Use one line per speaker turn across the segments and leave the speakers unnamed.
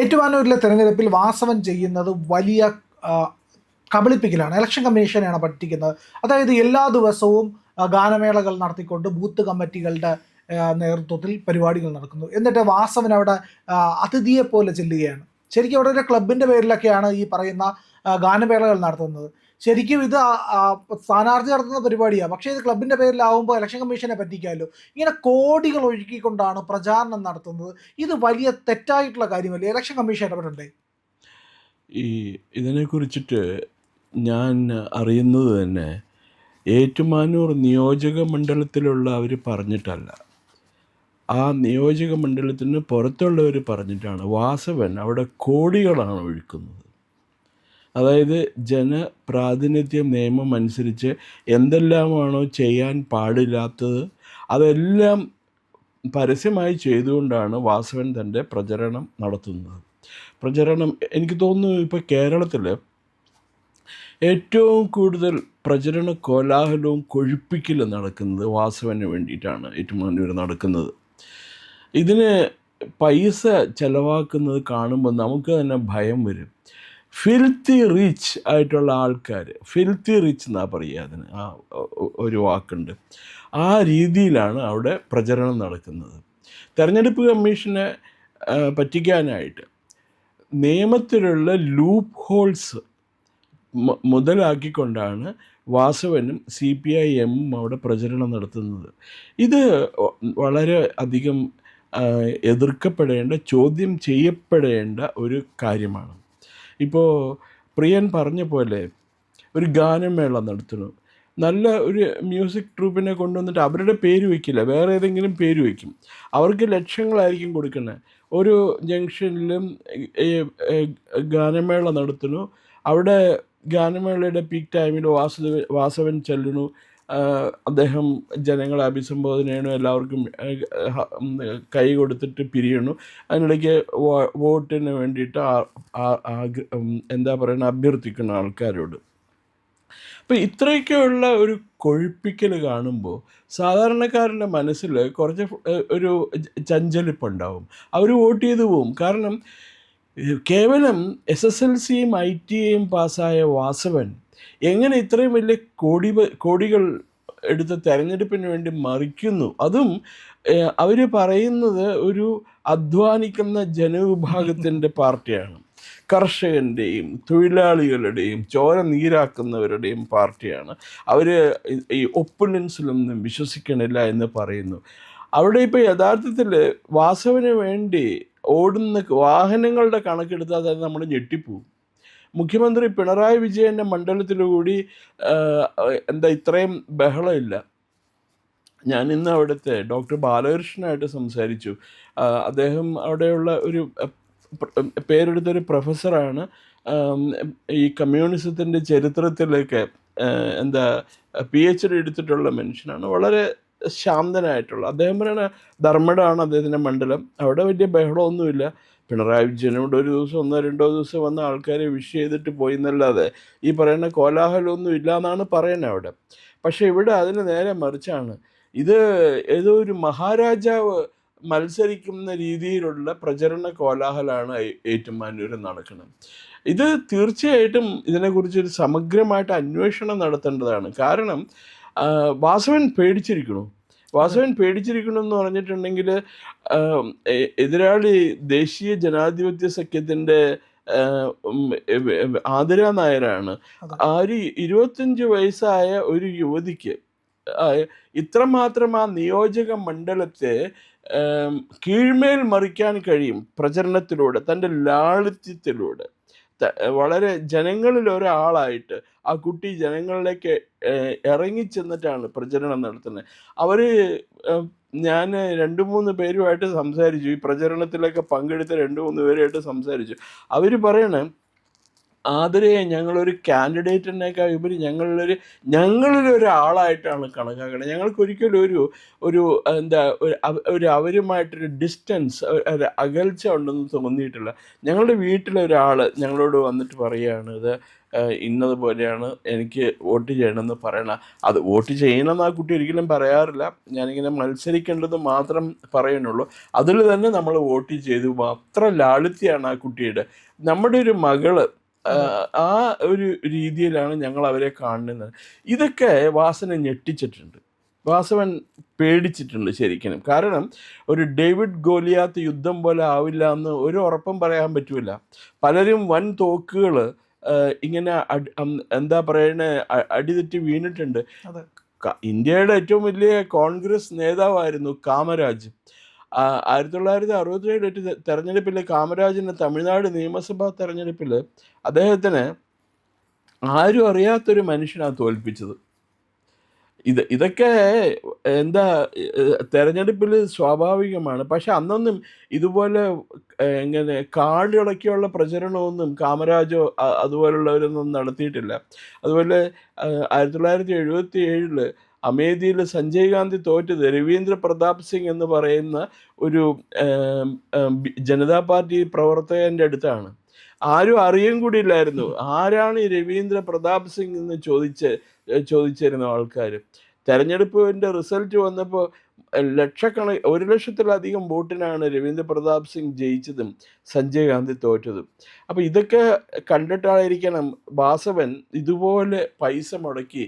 ഏറ്റുമാനൂരിലെ തെരഞ്ഞെടുപ്പിൽ വാസവൻ ചെയ്യുന്നത് വലിയ ആ, കബളിപ്പിക്കലാണ്. ഇലക്ഷൻ കമ്മീഷനെയാണ് പറ്റിക്കുന്നത്. അതായത് എല്ലാ ദിവസവും ഗാനമേളകൾ നടത്തിക്കൊണ്ട് ബൂത്ത് കമ്മിറ്റികളുടെ നേതൃത്വത്തിൽ പരിപാടികൾ നടക്കുന്നു. എന്നിട്ട് വാസവൻ അവിടെ ആ, അതിഥിയെ പോലെ ചെല്ലുകയാണ്. ശരിക്കും അവിടെ ഒരു ക്ലബിൻ്റെ പേരിലൊക്കെയാണ് ഈ പറയുന്ന ഗാനമേളകൾ നടത്തുന്നത്. ശരിക്കും ഇത് സ്ഥാനാർത്ഥി നടത്തുന്ന പരിപാടിയാണ്. പക്ഷേ ഇത് ക്ലബിൻ്റെ പേരിലാവുമ്പോൾ ഇലക്ഷൻ കമ്മീഷനെ പറ്റിക്കാമല്ലോ. ഇങ്ങനെ കോടികൾ ഒഴുക്കിക്കൊണ്ടാണ് പ്രചാരണം നടത്തുന്നത്. ഇത് വലിയ തെറ്റായിട്ടുള്ള കാര്യമല്ലേ? ഇലക്ഷൻ കമ്മീഷൻ ഇടപെടണ്ടേ?
ഈ ഇതിനെക്കുറിച്ചിട്ട് ഞാൻ അറിയുന്നത് തന്നെ ഏറ്റുമാനൂർ നിയോജക മണ്ഡലത്തിലുള്ള അവർ പറഞ്ഞിട്ടല്ല, ആ നിയോജക മണ്ഡലത്തിന് പുറത്തുള്ളവർ പറഞ്ഞിട്ടാണ്. വാസവൻ അവിടെ കോടികളാണ് ഒഴുക്കുന്നത്. അതായത് ജനപ്രാതിനിധ്യ നിയമം അനുസരിച്ച് എന്തെല്ലാമാണോ ചെയ്യാൻ പാടില്ലാത്തത് അതെല്ലാം പരസ്യമായി ചെയ്തുകൊണ്ടാണ് വാസവൻ തൻ്റെ പ്രചരണം നടത്തുന്നത്. പ്രചരണം എനിക്ക് തോന്നുന്നു ഇപ്പോൾ കേരളത്തിൽ ഏറ്റവും കൂടുതൽ പ്രചരണ കോലാഹലവും കൊഴുപ്പിക്കലും നടക്കുന്നത് വാസവന് വേണ്ടിയിട്ടാണ് ഏറ്റുമാനൂർ നടക്കുന്നത്. ഇതിന് പൈസ ചിലവാക്കുന്നത് കാണുമ്പോൾ നമുക്ക് തന്നെ ഭയം വരും. ഫിൽത്തി റിച്ച് ആയിട്ടുള്ള ആൾക്കാർ, ഫിൽത്തി റിച്ച് എന്നാണ് പറയുക അതിന്, ആ ഒരു വാക്കുണ്ട്. ആ രീതിയിലാണ് അവിടെ പ്രചരണം നടക്കുന്നത്. തെരഞ്ഞെടുപ്പ് കമ്മീഷനെ പറ്റിക്കാനായിട്ട് നിയമത്തിലുള്ള ലൂപ്പ് ഹോൾസ് മുതലാക്കിക്കൊണ്ടാണ് വാസവനും CPIMും അവിടെ പ്രചരണം നടത്തുന്നത്. ഇത് വളരെ അധികം എതിർക്കപ്പെടേണ്ട, ചോദ്യം ചെയ്യപ്പെടേണ്ട ഒരു കാര്യമാണ്. ഇപ്പോൾ പ്രിയൻ പറഞ്ഞ പോലെ ഒരു ഗാനമേള നടത്തുന്നു, നല്ല ഒരു മ്യൂസിക് ട്രൂപ്പിനെ കൊണ്ടുവന്നിട്ട് അവരുടെ പേര് വയ്ക്കില്ല, വേറെ ഏതെങ്കിലും പേര് വയ്ക്കും. അവർക്ക് ലക്ഷങ്ങളായിരിക്കും കൊടുക്കുന്നത്. ഒരു ജംഗ്ഷനിലും ഗാനമേള നടത്തുന്നു, അവിടെ ഗാനമേളയുടെ പീക്ക് ടൈമിൽ വാസവൻ ചെല്ലുന്നു, അദ്ദേഹം ജനങ്ങളെ അഭിസംബോധന ചെയ്യണു, എല്ലാവർക്കും കൈ കൊടുത്തിട്ട് പിരിയണു. അതിനിടയ്ക്ക് വോട്ടിന് വേണ്ടിയിട്ട് എന്താ പറയുക, അഭ്യർത്ഥിക്കുന്ന ആൾക്കാരോട്. അപ്പോൾ ഇത്രയൊക്കെയുള്ള ഒരു കൊഴുപ്പിക്കൽ കാണുമ്പോൾ സാധാരണക്കാരൻ്റെ മനസ്സിൽ കുറച്ച് ഒരു ചഞ്ചലിപ്പുണ്ടാവും. അവർ വോട്ട് ചെയ്ത് പോവും. കാരണം കേവലം SSLCയും ITയും പാസ്സായ വാസവൻ എങ്ങനെ ഇത്രയും വലിയ കോടികൾ എടുത്ത് തെരഞ്ഞെടുപ്പിന് വേണ്ടി മറിക്കുന്നു? അതും അവർ പറയുന്നത് ഒരു അധ്വാനിക്കുന്ന ജനവിഭാഗത്തിൻ്റെ പാർട്ടിയാണ്, കർഷകൻ്റെയും തൊഴിലാളികളുടെയും ചോര നീരാക്കുന്നവരുടെയും പാർട്ടിയാണ്. അവർ ഈ ഒപ്പുലൻസിലൊന്നും വിശ്വസിക്കണില്ല എന്ന് പറയുന്നു. അവിടെ ഇപ്പോൾ യഥാർത്ഥത്തിൽ വാസവന് വേണ്ടി ഓടുന്ന വാഹനങ്ങളുടെ കണക്കെടുത്താൽ തന്നെ നമ്മൾ ഞെട്ടിപ്പോവും. മുഖ്യമന്ത്രി പിണറായി വിജയൻ്റെ മണ്ഡലത്തിലുകൂടി എന്താ ഇത്രയും ബഹളമില്ല. ഞാൻ ഇന്ന് അവിടുത്തെ ഡോക്ടർ ബാലകൃഷ്ണനായിട്ട് സംസാരിച്ചു. അദ്ദേഹം അവിടെയുള്ള ഒരു പേരെടുത്തൊരു പ്രൊഫസറാണ്. ഈ കമ്മ്യൂണിസത്തിൻ്റെ ചരിത്രത്തിലൊക്കെ എന്താ PhD എടുത്തിട്ടുള്ള മനുഷ്യനാണ്. വളരെ ശാന്തനായിട്ടുള്ള അദ്ദേഹം പറയുന്ന ധർമ്മടമാണ് അദ്ദേഹത്തിൻ്റെ മണ്ഡലം. അവിടെ വലിയ ബഹളമൊന്നുമില്ല. പിണറായി വിജയനോട് ഒരു ദിവസം 1-2 ദിവസം വന്ന ആൾക്കാരെ വിഷ് ചെയ്തിട്ട് പോയി എന്നല്ലാതെ ഈ പറയുന്ന കോലാഹലമൊന്നും ഇല്ല എന്നാണ് പറയുന്നത് അവിടെ. പക്ഷേ ഇവിടെ അതിന് നേരെ മറിച്ചാണ്. ഇത് ഏതോ ഒരു മഹാരാജാവ് മത്സരിക്കുന്ന രീതിയിലുള്ള പ്രചരണ കോലാഹലമാണ് ഏറ്റുമാനൂർ നടക്കുന്നത്. ഇത് തീർച്ചയായിട്ടും ഇതിനെക്കുറിച്ചൊരു സമഗ്രമായിട്ട് അന്വേഷണം നടത്തേണ്ടതാണ്. കാരണം വാസവൻ പേടിച്ചിരിക്കണു. വാസവൻ പേടിച്ചിരിക്കണമെന്ന് പറഞ്ഞിട്ടുണ്ടെങ്കിൽ എതിരാളി ദേശീയ ജനാധിപത്യ സഖ്യത്തിൻ്റെ ആതിര നായരാണ്. ആ ഒരു 25 വയസ്സായ ഒരു യുവതിക്ക് ഇത്രമാത്രം ആ നിയോജക മണ്ഡലത്തെ കീഴ്മേൽ മറിക്കാൻ കഴിയും പ്രചരണത്തിലൂടെ, തൻ്റെ ലാളിത്യത്തിലൂടെ. വളരെ ജനങ്ങളിൽ ഒരാളായിട്ട് ആ കുട്ടി ജനങ്ങളിലേക്ക് ഇറങ്ങിച്ചെന്നിട്ടാണ് പ്രചരണം നടത്തുന്നത്. അവർ ഞാൻ 2-3 പേരുമായിട്ട് സംസാരിച്ചു, ഈ പ്രചരണത്തിലൊക്കെ പങ്കെടുത്ത 2-3 പേരുമായിട്ട് സംസാരിച്ചു. അവർ പറയണേ ആദരയെ ഞങ്ങളൊരു കാൻഡിഡേറ്റിനേക്കാൾ ഉപരി ഞങ്ങളിലൊരാളായിട്ടാണ് കണക്കാക്കുന്നത്. ഞങ്ങൾക്കൊരിക്കലും ഒരു എന്താ ഒരു അവരുമായിട്ടൊരു ഡിസ്റ്റൻസ്, ഒരു അകൽച്ച ഉണ്ടെന്ന് തോന്നിയിട്ടില്ല. ഞങ്ങളുടെ വീട്ടിലൊരാൾ ഞങ്ങളോട് വന്നിട്ട് പറയുകയാണ്, ഇത് ഇന്നതുപോലെയാണ്, എനിക്ക് വോട്ട് ചെയ്യണമെന്ന് പറയണം. അത് വോട്ട് ചെയ്യണമെന്ന് ആ കുട്ടി ഒരിക്കലും പറയാറില്ല. ഞാനിങ്ങനെ മത്സരിക്കേണ്ടത് മാത്രം പറയുന്നുള്ളൂ. അതിൽ തന്നെ നമ്മൾ വോട്ട് ചെയ്തു. അത്ര ലാളിത്യമാണ് ആ കുട്ടിയുടെ. നമ്മുടെ ഒരു മകള് ആ ഒരു രീതിയിലാണ് ഞങ്ങൾ അവരെ കാണുന്നത്. ഇതൊക്കെ വാസനെ ഞെട്ടിച്ചിട്ടുണ്ട്. വാസവൻ പേടിച്ചിട്ടുണ്ട് ശരിക്കും. കാരണം ഒരു ഡേവിഡ് ഗോലിയാത്ത് യുദ്ധം പോലെ ആവില്ല എന്ന് ഒരു ഉറപ്പും പറയാൻ പറ്റില്ല. പലരും വൻ തോക്കുകൾ ഇങ്ങനെ എന്താ പറയണേ അടിതെറ്റി വീണിട്ടുണ്ട്. ഇന്ത്യയുടെ ഏറ്റവും വലിയ കോൺഗ്രസ് നേതാവായിരുന്നു കാമരാജ്. 1967 തെരഞ്ഞെടുപ്പിൽ കാമരാജിന് തമിഴ്നാട് നിയമസഭാ തെരഞ്ഞെടുപ്പിൽ അദ്ദേഹത്തിന് ആരും അറിയാത്തൊരു മനുഷ്യനാണ് തോൽപ്പിച്ചത്. ഇതൊക്കെ എന്താ തെരഞ്ഞെടുപ്പിൽ സ്വാഭാവികമാണ്. പക്ഷെ അന്നൊന്നും ഇതുപോലെ ഇങ്ങനെ കാടിളക്കിയുള്ള പ്രചരണമൊന്നും കാമരാജോ അതുപോലുള്ളവരൊന്നും നടത്തിയിട്ടില്ല. അതുപോലെ 1977 അമേഠിയിൽ സഞ്ജയ് ഗാന്ധി തോറ്റത് രവീന്ദ്ര പ്രതാപ് സിംഗ് എന്ന് പറയുന്ന ഒരു ജനതാ പാർട്ടി പ്രവർത്തകൻ്റെ അടുത്താണ്. ആരും അറിയും കൂടി ഇല്ലായിരുന്നു ആരാണ് ഈ രവീന്ദ്ര പ്രതാപ് സിംഗ് എന്ന് ചോദിച്ചിരുന്നു ആൾക്കാർ. തെരഞ്ഞെടുപ്പിൻ്റെ റിസൾട്ട് വന്നപ്പോൾ 1,00,000-ലധികം വോട്ടിനാണ് രവീന്ദ്ര പ്രതാപ് സിംഗ് ജയിച്ചതും സഞ്ജയ് ഗാന്ധി തോറ്റതും. അപ്പോൾ ഇതൊക്കെ കണ്ടിട്ടായിരിക്കണം വാസവൻ ഇതുപോലെ പൈസ മുടക്കി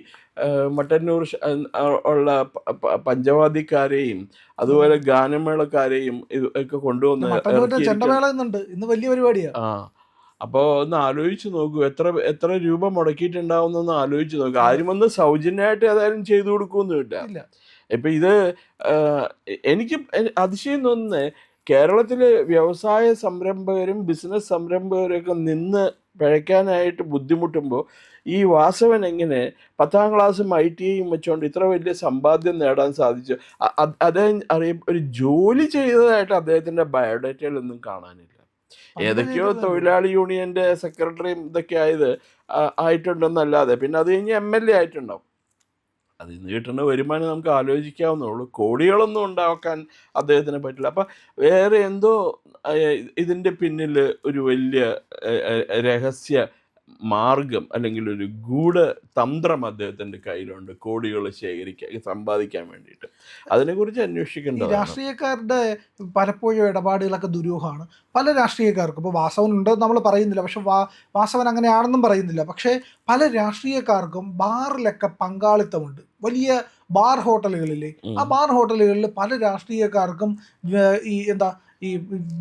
മട്ടന്നൂർ ഉള്ള പഞ്ചവാദിക്കാരെയും അതുപോലെ ഗാനമേളക്കാരെയും ഒക്കെ കൊണ്ടുവന്ന്
ഇന്ന് വലിയ പരിപാടിയാണ്.
അപ്പോൾ ഒന്ന് ആലോചിച്ച് നോക്കൂ, എത്ര രൂപ മുടക്കിയിട്ടുണ്ടാവുന്നൊന്ന് ആലോചിച്ച് നോക്കൂ. ആരും ഒന്ന് സൗജന്യമായിട്ട് ഏതായാലും ചെയ്തു കൊടുക്കുമെന്ന് കിട്ടില്ല. ഇപ്പം ഇത് എനിക്ക് അതിശയം തോന്നുന്നത്, കേരളത്തിലെ വ്യവസായ സംരംഭകരും ബിസിനസ് സംരംഭകരൊക്കെ നിന്ന് പിഴയ്ക്കാനായിട്ട് ബുദ്ധിമുട്ടുമ്പോൾ ഈ വാസവൻ എങ്ങനെ 10ാം ക്ലാസ്സും ITയും വെച്ചുകൊണ്ട് ഇത്ര വലിയ സമ്പാദ്യം നേടാൻ സാധിച്ചു? അദ്ദേഹം ഒരു ജോലി ചെയ്തതായിട്ട് അദ്ദേഹത്തിൻ്റെ ബയോഡേറ്റയിലൊന്നും കാണാനില്ല. ഏതൊക്കെയോ തൊഴിലാളി യൂണിയൻ്റെ സെക്രട്ടറിയും ഇതൊക്കെ ആയിട്ടുണ്ടെന്നല്ലാതെ പിന്നെ അത് കഴിഞ്ഞ് MLA ആയിട്ടുണ്ടാവും. അതിൽ നിന്ന് കിട്ടുന്ന വരുമാനം നമുക്ക് ആലോചിക്കാവുന്നുള്ളൂ. കോടികളൊന്നും ഉണ്ടാക്കാൻ അദ്ദേഹത്തിന് പറ്റില്ല. അപ്പം വേറെ എന്തോ ഇതിൻ്റെ പിന്നിൽ ഒരു വലിയ രഹസ്യ മാർഗം അല്ലെങ്കിൽ ഒരു ഗൂഢതന്ത്രം അദ്ദേഹത്തിൻ്റെ കയ്യിലുണ്ട്, കോടികൾ സമ്പാദിക്കാൻ വേണ്ടിയിട്ട്. അതിനെക്കുറിച്ച് അന്വേഷിക്കേണ്ടത്.
രാഷ്ട്രീയക്കാരുടെ പലപ്പോഴും ഇടപാടുകളൊക്കെ ദുരൂഹമാണ്. പല രാഷ്ട്രീയക്കാർക്കും, ഇപ്പോൾ വാസവനുണ്ട് നമ്മൾ പറയുന്നില്ല, പക്ഷെ വാസവൻ അങ്ങനെയാണെന്നും പറയുന്നില്ല. പക്ഷേ പല രാഷ്ട്രീയക്കാർക്കും ബാറിലൊക്കെ പങ്കാളിത്തമുണ്ട്. വലിയ ബാർ ഹോട്ടലുകളില്ലേ, ആ ബാർ ഹോട്ടലുകളിൽ പല രാഷ്ട്രീയക്കാർക്കും ഈ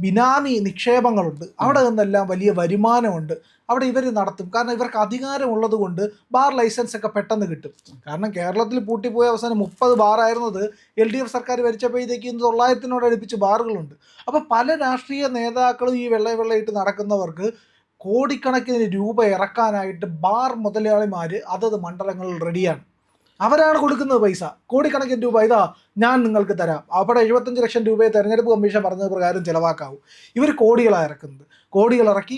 ബിനാമി നിക്ഷേപങ്ങളുണ്ട്. അവിടെ നിന്നെല്ലാം വലിയ വരുമാനമുണ്ട്. അവിടെ ഇവർ നടത്തും. കാരണം ഇവർക്ക് അധികാരമുള്ളത് കൊണ്ട് ബാർ ലൈസൻസ് ഒക്കെ പെട്ടെന്ന് കിട്ടും. കാരണം കേരളത്തിൽ പൂട്ടിപ്പോയ അവസാനം 30 ബാറായിരുന്നത് LDF സർക്കാർ ഭരിച്ചപ്പോഴത്തേക്ക് 900-നോട് അടുപ്പിച്ച് ബാറുകളുണ്ട്. അപ്പോൾ പല രാഷ്ട്രീയ നേതാക്കളും ഈ വെള്ളയിട്ട് നടക്കുന്നവർക്ക് കോടിക്കണക്കിന് രൂപ ഇറക്കാനായിട്ട് ബാർ മുതലാളിമാർ അതത് മണ്ഡലങ്ങളിൽ റെഡിയാണ്. അവരാണ് കൊടുക്കുന്നത് പൈസ. കോടിക്കണക്കിന് രൂപ ഇതാ ഞാൻ നിങ്ങൾക്ക് തരാം. അവിടെ 75 ലക്ഷം രൂപയെ തെരഞ്ഞെടുപ്പ് കമ്മീഷൻ പറഞ്ഞത് പ്രകാരം ചിലവാക്കാവൂ. ഇവർ കോടികളാണ് ഇറക്കുന്നത്. കോടികൾ ഇറക്കി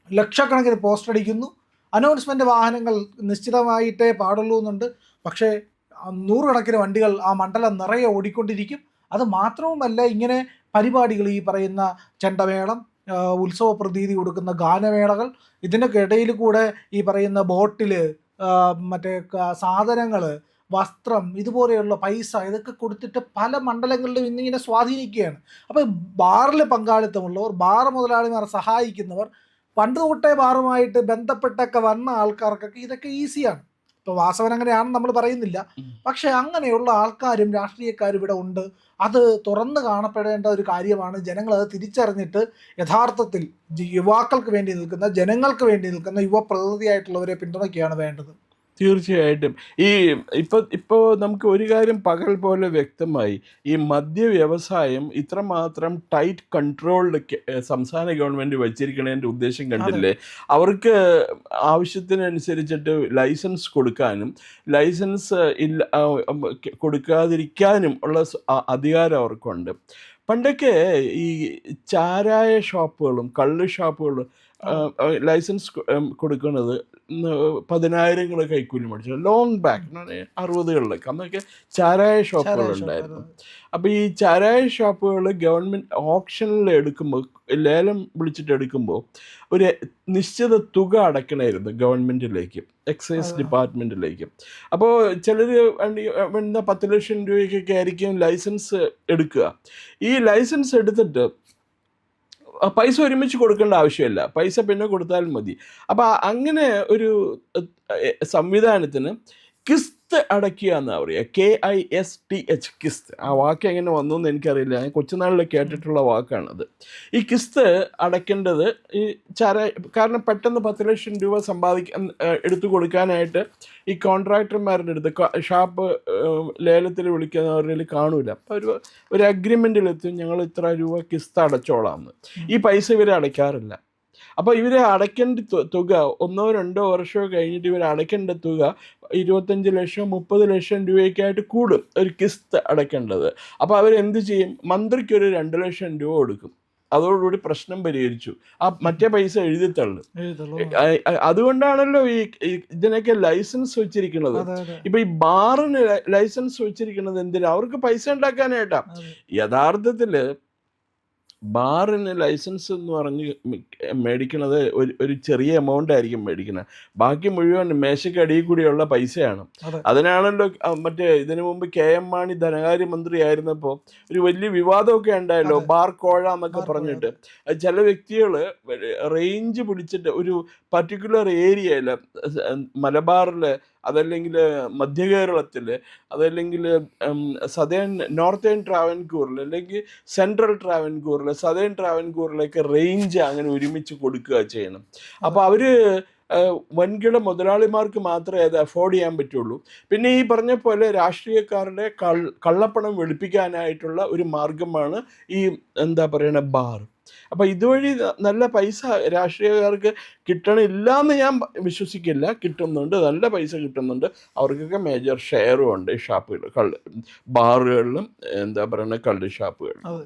ലക്ഷക്കണക്കിന് പോസ്റ്റർ അടിക്കുന്നു. അനൗൺസ്മെൻ്റ് വാഹനങ്ങൾ നിശ്ചിതമായിട്ടേ പാടുള്ളൂ എന്നുണ്ട്. പക്ഷേ 100 കണക്കിന് വണ്ടികൾ ആ മണ്ഡലം നിറയെ ഓടിക്കൊണ്ടിരിക്കും. അത് മാത്രവുമല്ല, ഇങ്ങനെ പരിപാടികൾ, ഈ പറയുന്ന ചെണ്ടമേളം, ഉത്സവ പ്രതീതി കൊടുക്കുന്ന ഗാനമേളകൾ, ഇതിനൊക്കെ ഇടയിൽ കൂടെ ഈ പറയുന്ന ബോട്ടിൽ മറ്റേ സാധനങ്ങൾ, വസ്ത്രം, ഇതുപോലെയുള്ള പൈസ, ഇതൊക്കെ കൊടുത്തിട്ട് പല മണ്ഡലങ്ങളിലും ഇന്നിങ്ങനെ സ്വാധീനിക്കുകയാണ്. അപ്പോൾ ബാറിൽ പങ്കാളിത്തമുള്ളവർ, ബാർ മുതലാളിമാരെ സഹായിക്കുന്നവർ, പണ്ട് തൊട്ടേ ബാറുമായിട്ട് ബന്ധപ്പെട്ടൊക്കെ വന്ന ആൾക്കാർക്കൊക്കെ ഇതൊക്കെ ഈസിയാണ്. ഇപ്പോൾ വാസവൻ അങ്ങനെയാണെന്ന് നമ്മൾ പറയുന്നില്ല. പക്ഷേ അങ്ങനെയുള്ള ആൾക്കാരും രാഷ്ട്രീയക്കാരും ഇവിടെ ഉണ്ട്. അത് തുറന്നു കാണപ്പെടേണ്ട ഒരു കാര്യമാണ്. ജനങ്ങളത് തിരിച്ചറിഞ്ഞിട്ട് യഥാർത്ഥത്തിൽ യുവാക്കൾക്ക് വേണ്ടി നിൽക്കുന്ന, ജനങ്ങൾക്ക് വേണ്ടി നിൽക്കുന്ന യുവപ്രതിനിധിയായിട്ടുള്ളവരെ പിന്തുണയ്ക്കുകയാണ് വേണ്ടത്.
തീർച്ചയായിട്ടും. ഇപ്പോൾ നമുക്ക് ഒരു കാര്യം പകൽ പോലെ വ്യക്തമായി. ഈ മദ്യ വ്യവസായം ഇത്രമാത്രം ടൈറ്റ് കൺട്രോൾഡ് സംസ്ഥാന ഗവൺമെൻറ് വച്ചിരിക്കണതിൻ്റെ ഉദ്ദേശം കണ്ടില്ലേ? അവർക്ക് ആവശ്യത്തിനനുസരിച്ചിട്ട് ലൈസൻസ് കൊടുക്കാനും ലൈസൻസ് കൊടുക്കാതിരിക്കാനും ഉള്ള അധികാരം അവർക്കുണ്ട്. പണ്ടൊക്കെ ഈ ചാരായ ഷോപ്പുകളും കള്ള് ഷോപ്പുകളും ലൈസൻസ് കൊടുക്കുന്നത് 10,000 കൈക്കൂലി മേടിച്ചു. ലോങ് ബാക്ക് 60-കളിലൊക്കെ അന്നൊക്കെ ചാരായ ഷോപ്പുകളുണ്ടായിരുന്നു. അപ്പോൾ ഈ ചാരായ ഷോപ്പുകൾ ഗവൺമെൻറ് ഓപ്ഷനിൽ എടുക്കുമ്പോൾ, ലേലം വിളിച്ചിട്ട് എടുക്കുമ്പോൾ ഒരു നിശ്ചിത തുക അടയ്ക്കണമായിരുന്നു ഗവൺമെൻറ്റിലേക്ക്, എക്സൈസ് ഡിപ്പാർട്ട്മെൻറ്റിലേക്ക്. അപ്പോൾ ചിലർ 10 ലക്ഷം രൂപയ്ക്കൊക്കെ ആയിരിക്കും ലൈസൻസ് എടുക്കുക. ഈ ലൈസൻസ് എടുത്തിട്ട് പൈസ ഒരുമിച്ച് കൊടുക്കേണ്ട ആവശ്യമില്ല, പൈസ പിന്നെ കൊടുത്താൽ മതി. അപ്പോൾ അങ്ങനെ ഒരു സംവിധാനത്തിന് കിസ്ത് അടയ്ക്കുക എന്നാണ് പറയുക, KISTH, കിസ്ത്. ആ വാക്ക് എങ്ങനെ വന്നു എന്ന് എനിക്കറിയില്ല, ഞാൻ കൊച്ചുനാളിൽ കേട്ടിട്ടുള്ള വാക്കാണത്. ഈ കിസ്ത് അടയ്ക്കേണ്ടത് ഈ കാരണം പെട്ടെന്ന് 10 ലക്ഷം രൂപ എടുത്തു കൊടുക്കാനായിട്ട് ഈ കോൺട്രാക്ടർമാരുടെ അടുത്ത് ഷാപ്പ് ലേലത്തിൽ വിളിക്കുന്നവരിൽ കാണൂല. അപ്പോൾ ഒരു അഗ്രിമെൻറ്റിലെത്തും, ഞങ്ങൾ ഇത്ര രൂപ കിസ്ത് അടച്ചോളാം എന്ന്. ഈ പൈസ ഇവർ അടയ്ക്കാറില്ല. അപ്പോൾ ഇവർ അടയ്ക്കേണ്ട തുക 1-2 വർഷമോ കഴിഞ്ഞിട്ട് ഇവർ അടയ്ക്കേണ്ട തുക 25 ലക്ഷം 30 ലക്ഷം രൂപയ്ക്കായിട്ട് കൂടും ഒരു കിസ്ത് അടയ്ക്കേണ്ടത്. അപ്പോൾ അവരെന്ത് ചെയ്യും? മന്ത്രിക്കൊരു 2 ലക്ഷം രൂപ കൊടുക്കും. അതോടുകൂടി പ്രശ്നം പരിഹരിച്ചു. ആ മറ്റേ പൈസ എഴുതിത്തള്ളു. അതുകൊണ്ടാണല്ലോ ഈ ഇതിനൊക്കെ ലൈസൻസ് വെച്ചിരിക്കുന്നത്. ഇപ്പൊ ഈ ബാറിന് ലൈസൻസ് വെച്ചിരിക്കുന്നത് എന്തിനാ? അവർക്ക് പൈസ ഉണ്ടാക്കാനായിട്ടാ. യഥാർത്ഥത്തില് ബാറിന് ലൈസൻസ് എന്ന് പറഞ്ഞ് മേടിക്കണത് ഒരു ചെറിയ എമൗണ്ട് ആയിരിക്കും മേടിക്കുന്നത്. ബാക്കി മുഴുവൻ മേശക്കടിയിൽ കൂടിയുള്ള പൈസയാണ്. അതിനാണല്ലോ മറ്റേ ഇതിനു മുമ്പ് KM മാണി ധനകാര്യമന്ത്രി ആയിരുന്നപ്പോൾ ഒരു വലിയ വിവാദമൊക്കെ ഉണ്ടായല്ലോ, ബാർ കോഴ എന്നൊക്കെ പറഞ്ഞിട്ട്. ചില വ്യക്തികൾ റേഞ്ച് പിടിച്ചിട്ട് ഒരു പർട്ടിക്കുലർ ഏരിയയിൽ, മലബാറിൽ, അതല്ലെങ്കിൽ മധ്യ കേരളത്തിൽ, അതല്ലെങ്കിൽ നോർത്തേൺ ട്രാവൻകൂറിൽ, അല്ലെങ്കിൽ സെൻട്രൽ ട്രാവൻകൂറിൽ, സദേൺ ട്രാവൻകൂറിലേക്ക് റേഞ്ച് അങ്ങനെ ഒരുമിച്ച് കൊടുക്കുക ചെയ്യണം. അപ്പോൾ അവർ വൻകിട മുതലാളിമാർക്ക് മാത്രമേ അത് അഫോർഡ് ചെയ്യാൻ പറ്റുള്ളൂ. പിന്നെ ഈ പറഞ്ഞ പോലെ രാഷ്ട്രീയക്കാരുടെ കള്ളപ്പണം വെളുപ്പിക്കാനായിട്ടുള്ള ഒരു മാർഗമാണ് ഈ ബാർ. അപ്പോൾ ഇതുവഴി നല്ല പൈസ രാഷ്ട്രീയക്കാർക്ക് കിട്ടണില്ല എന്ന് ഞാൻ വിശ്വസിക്കില്ല. കിട്ടുന്നുണ്ട്, നല്ല പൈസ കിട്ടുന്നുണ്ട്. അവർക്കൊക്കെ മേജർ ഷെയറും ഉണ്ട് ഈ ഷാപ്പുകൾ, ബാറുകളിലും കള്ള് ഷാപ്പുകളിലും.